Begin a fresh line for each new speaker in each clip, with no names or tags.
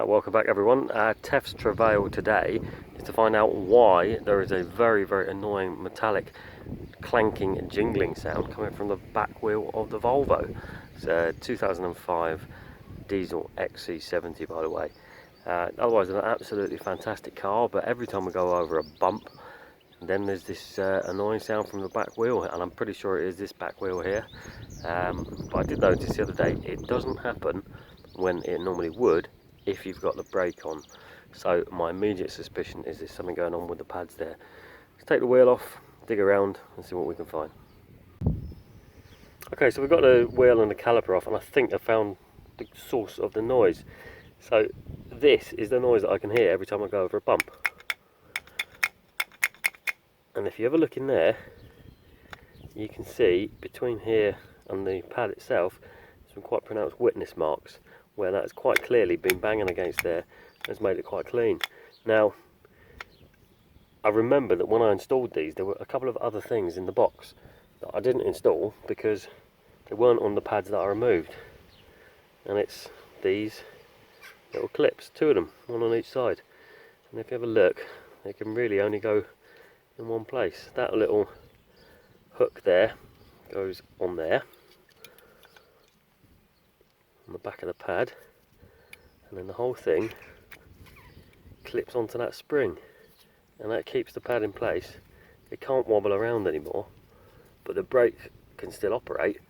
Welcome back everyone. Tef's travail today is to find out why there is a very annoying metallic clanking and jingling sound coming from the back wheel of the Volvo. It's a 2005 diesel XC70 by the way. Otherwise an absolutely fantastic car, but every time we go over a bump then there's this annoying sound from the back wheel, and I'm pretty sure it is this back wheel here. But I did notice the other day it doesn't happen when it normally would if you've got the brake on. So my immediate suspicion is there's something going on with the pads there. Let's take the wheel off, dig around and see what we can find. Okay, so we've got the wheel and the caliper off, and I think I found the source of the noise. So this is the noise that I can hear every time I go over a bump. And if you ever look in there, you can see between here and the pad itself some quite pronounced witness marks where that's quite clearly been banging against there and has made it quite clean. Now, I remember that when I installed these there were a couple of other things in the box that I didn't install because they weren't on the pads that I removed. And it's these little clips, two of them, one on each side. And if you have a look, they can really only go in one place. That little hook there goes on there on the back of the pad, and then the whole thing clips onto that spring, and that keeps the pad in place. It can't wobble around anymore, but the brake can still operate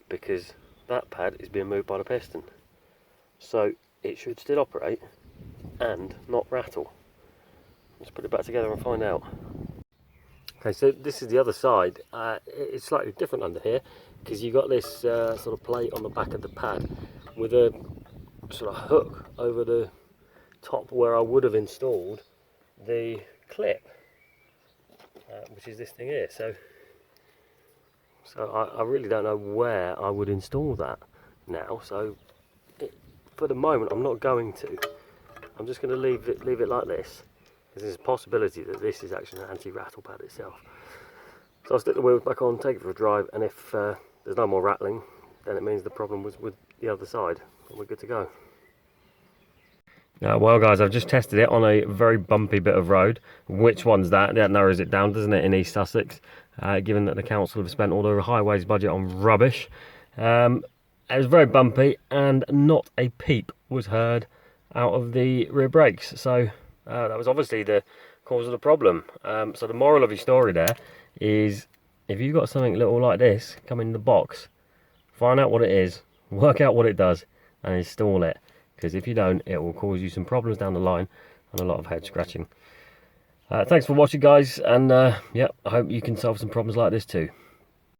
because that pad is being moved by the piston, so it should still operate and not rattle. Let's put it back together and find out. Okay, so this is the other side. It's slightly different under here because you've got this sort of plate on the back of the pad with a sort of hook over the top where I would have installed the clip, which is this thing here. So I really don't know where I would install that now. So for the moment, I'm not going to. I'm just going to leave it like this. There's a possibility that this is actually an anti-rattle pad itself. So I'll stick the wheels back on, take it for a drive, and if there's no more rattling, then it means the problem was with the other side, and we're good to go. Well guys, I've just tested it on a very bumpy bit of road. Which one's that? That narrows it down, doesn't it, in East Sussex, given that the council have spent all their highways budget on rubbish. It was very bumpy, and not a peep was heard out of the rear brakes. So that was obviously the cause of the problem. So the moral of your story there is, if you've got something little like this come in the box, find out what it is, work out what it does, and install it. Because if you don't, it will cause you some problems down the line and a lot of head scratching. Thanks for watching guys, and yeah, I hope you can solve some problems like this too.